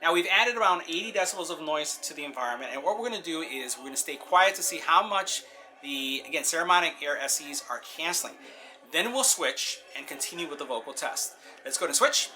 Now we've added around 80 decibels of noise to the environment, and what we're going to do is we're going to stay quiet to see how much the, again, Saramonic Air SEs are canceling. Then we'll switch and continue with the vocal test. Let's go to switch.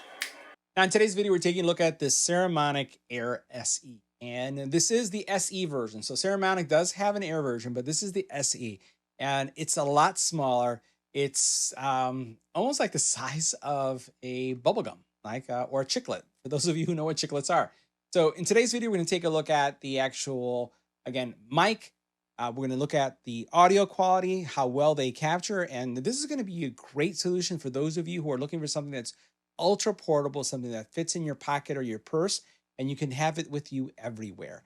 Now in today's video, we're taking a look at the Saramonic Air SE. And this is the SE version. So Saramonic does have an Air version, but this is the SE. And it's a lot smaller. It's almost like the size of a bubblegum, like or a chiclet, for those of you who know what chiclets are. So in today's video, we're going to take a look at the actual, again, mic. We're going to look at the audio quality, how well they capture. And this is going to be a great solution for those of you who are looking for something that's ultra portable, something that fits in your pocket or your purse, and you can have it with you everywhere.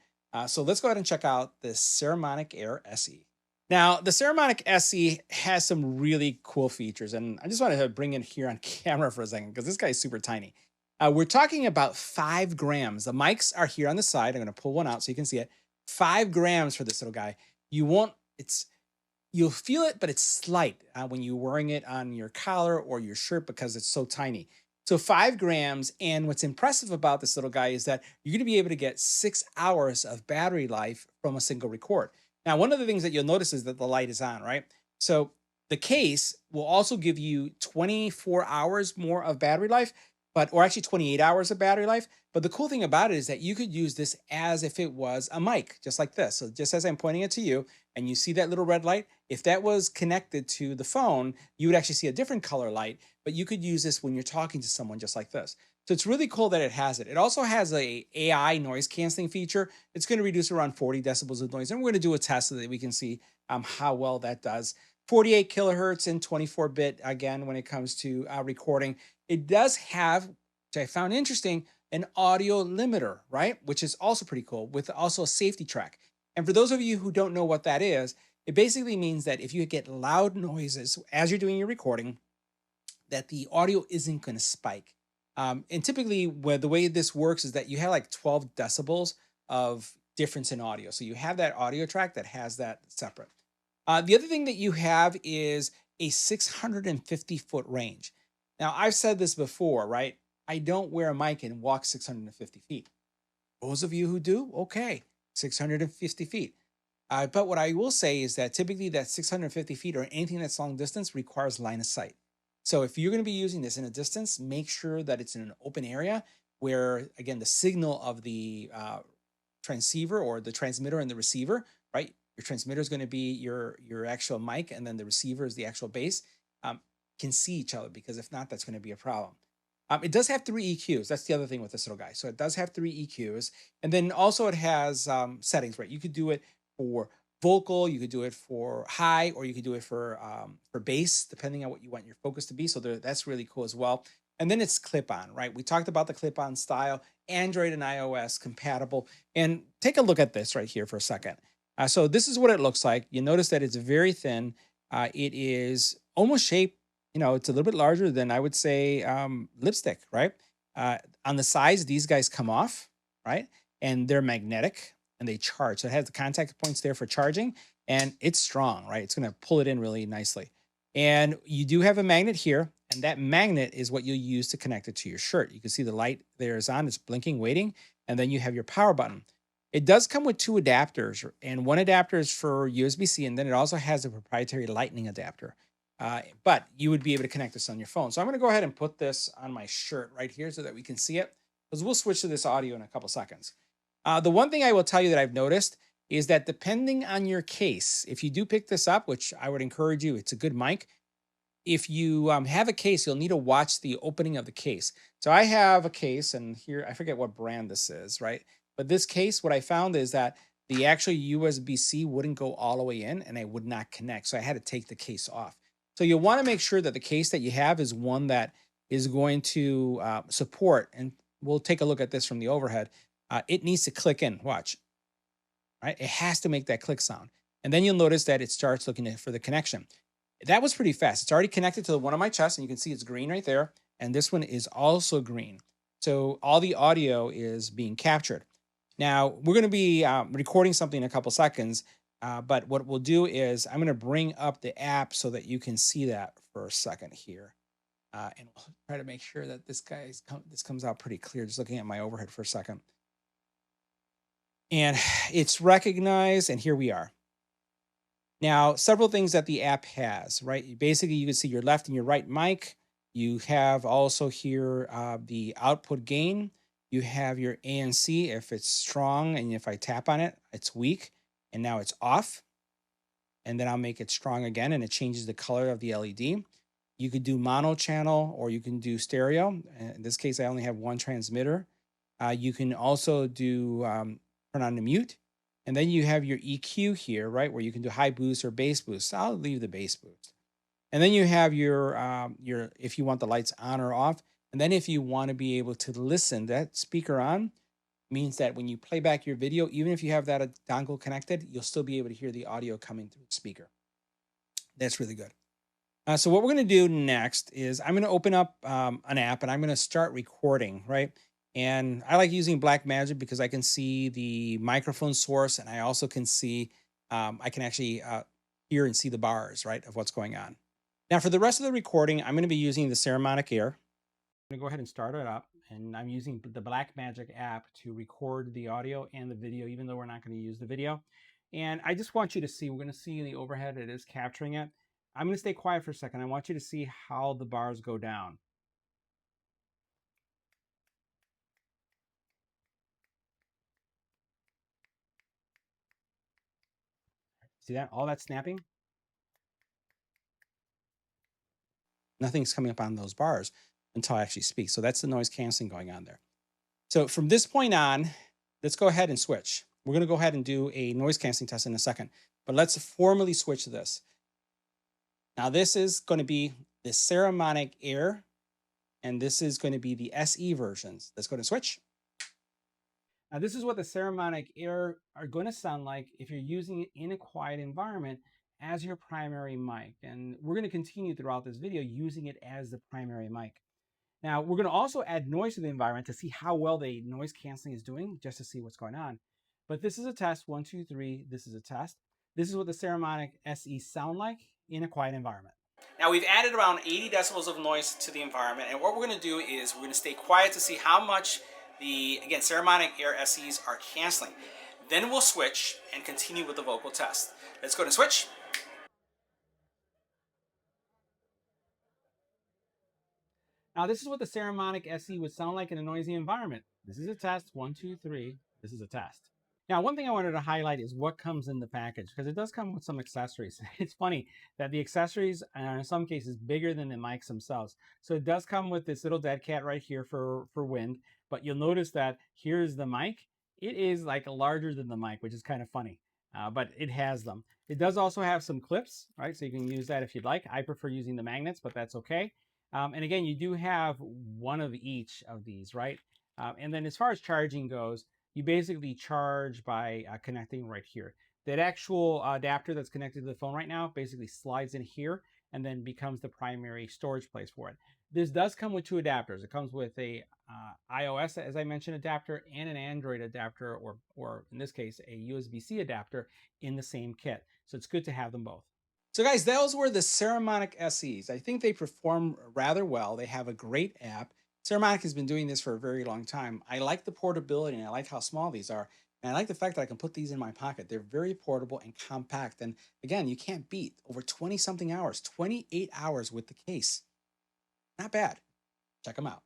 So let's go ahead and check out the Saramonic Air SE. Now, the Saramonic SE has some really cool features, and I just wanted to bring it here on camera for a second because this guy is super tiny. We're talking about 5 grams. The mics are here on the side. I'm going to pull one out so you can see it. 5 grams for this little guy. You'll feel it, but it's slight when you're wearing it on your collar or your shirt because it's so tiny. So 5 grams, and what's impressive about this little guy is that you're going to be able to get 6 hours of battery life from a single record. Now, one of the things that you'll notice is that the light is on, right? So the case will also give you 24 hours more of battery life, or actually 28 hours of battery life. But the cool thing about it is that you could use this as if it was a mic, just like this. So just as I'm pointing it to you, and you see that little red light, if that was connected to the phone, you would actually see a different color light, but you could use this when you're talking to someone just like this. So it's really cool that it has it. It also has a AI noise canceling feature. It's going to reduce around 40 decibels of noise, and we're going to do a test so that we can see how well that does. 48 kilohertz and 24-bit, again, when it comes to recording. It does have, which I found interesting, an audio limiter, right? Which is also pretty cool, with also a safety track. And for those of you who don't know what that is, it basically means that if you get loud noises as you're doing your recording, that the audio isn't going to spike. And typically, the way this works is that you have like 12 decibels of difference in audio. So you have that audio track that has that separate. The other thing that you have is a 650-foot range. Now, I've said this before, right? I don't wear a mic and walk 650 feet. Those of you who do, okay, 650 feet. But what I will say is that typically that 650 feet or anything that's long distance requires line of sight. So if you're going to be using this in a distance, make sure that it's in an open area where, again, the signal of the transceiver or the transmitter and the receiver, right? Your transmitter is going to be your actual mic, and then the receiver is the actual base, can see each other, because if not, that's going to be a problem. It does have 3 EQs. That's the other thing with this little guy. So it does have 3 EQs. And then also it has settings, right? You could do it for vocal, you could do it for high, or you could do it for bass, depending on what you want your focus to be. So that's really cool as well. And then it's clip-on, right? We talked about the clip-on style, Android and iOS compatible. And take a look at this right here for a second. So this is what it looks like. You notice that it's very thin. It is almost shaped, it's a little bit larger than, I would say, lipstick, right? On the sides, these guys come off, right? And they're magnetic and they charge. So it has the contact points there for charging, and it's strong, right? It's going to pull it in really nicely. And you do have a magnet here, and that magnet is what you'll use to connect it to your shirt. You can see the light there is on, it's blinking, waiting, and then you have your power button. It does come with 2 adapters, and one adapter is for USB-C, and then it also has a proprietary Lightning adapter. But you would be able to connect this on your phone. So I'm going to go ahead and put this on my shirt right here so that we can see it, because we'll switch to this audio in a couple seconds. The one thing I will tell you that I've noticed is that depending on your case, if you do pick this up, which I would encourage you, it's a good mic. If you have a case, you'll need to watch the opening of the case. So I have a case, and here, I forget what brand this is, right? But this case, what I found is that the actual USB-C wouldn't go all the way in, and I would not connect. So I had to take the case off. So you'll want to make sure that the case that you have is one that is going to support, and we'll take a look at this from the overhead. It needs to click in, watch, right? It has to make that click sound. And then you'll notice that it starts looking for the connection. That was pretty fast. It's already connected to the one on my chest, and you can see it's green right there. And this one is also green. So all the audio is being captured. Now, we're going to be recording something in a couple seconds, but what we'll do is I'm going to bring up the app so that you can see that for a second here. And we'll try to make sure that this comes out pretty clear. Just looking at my overhead for a second. And it's recognized, and here we are. Now, several things that the app has, right? Basically, you can see your left and your right mic. You have also here the output gain. You have your ANC if it's strong, and if I tap on it, it's weak, and now it's off. And then I'll make it strong again, and it changes the color of the LED. You could do mono channel, or you can do stereo. In this case, I only have one transmitter. You can also do turn on the mute. And then you have your EQ here, right, where you can do high boost or bass boost. So I'll leave the bass boost. And then you have your if you want the lights on or off. And then if you want to be able to listen, that speaker on means that when you play back your video, even if you have that dongle connected, you'll still be able to hear the audio coming through the speaker. That's really good. So what we're going to do next is I'm going to open up an app, and I'm going to start recording, right? And I like using Blackmagic because I can see the microphone source, and I also can see, I can actually hear and see the bars, right, of what's going on. Now, for the rest of the recording, I'm going to be using the Saramonic Air. I'm going to go ahead and start it up, and I'm using the Blackmagic app to record the audio and the video, even though we're not going to use the video. And I just want you to see, we're going to see in the overhead, it is capturing it. I'm going to stay quiet for a second. I want you to see how the bars go down. See that? All that snapping? Nothing's coming up on those bars until I actually speak. So that's the noise canceling going on there. So from this point on, let's go ahead and switch. We're going to go ahead and do a noise canceling test in a second, but let's formally switch this. Now this is going to be the Saramonic Air, and this is going to be the SE versions. Let's go ahead and switch. Now this is what the Saramonic Air are going to sound like if you're using it in a quiet environment as your primary mic. And we're going to continue throughout this video using it as the primary mic. Now we're going to also add noise to the environment to see how well the noise canceling is doing, just to see what's going on. But this is a test, 1, 2, 3, this is a test. This is what the Saramonic SE sound like in a quiet environment. Now we've added around 80 decibels of noise to the environment, and what we're going to do is we're going to stay quiet to see how much the, again, Saramonic Air SEs are canceling. Then we'll switch and continue with the vocal test. Let's go to switch. Now this is what the Saramonic SE would sound like in a noisy environment. This is a test, 1, 2, 3, this is a test. Now, one thing I wanted to highlight is what comes in the package, because it does come with some accessories. It's funny that the accessories are in some cases bigger than the mics themselves. So it does come with this little dead cat right here for wind, but you'll notice that here's the mic. It is like larger than the mic, which is kind of funny, but it has them. It does also have some clips, right? So you can use that if you'd like. I prefer using the magnets, but that's okay. And again, you do have one of each of these, right? And then as far as charging goes, you basically charge by connecting right here. That actual adapter that's connected to the phone right now basically slides in here and then becomes the primary storage place for it. This does come with 2 adapters. It comes with a iOS, as I mentioned, adapter and an Android adapter, or in this case, a USB-C adapter in the same kit. So it's good to have them both. So guys, those were the Saramonic SEs. I think they perform rather well. They have a great app. Saramonic has been doing this for a very long time. I like the portability, and I like how small these are. And I like the fact that I can put these in my pocket. They're very portable and compact. And again, you can't beat over 20-something hours, 28 hours with the case. Not bad. Check them out.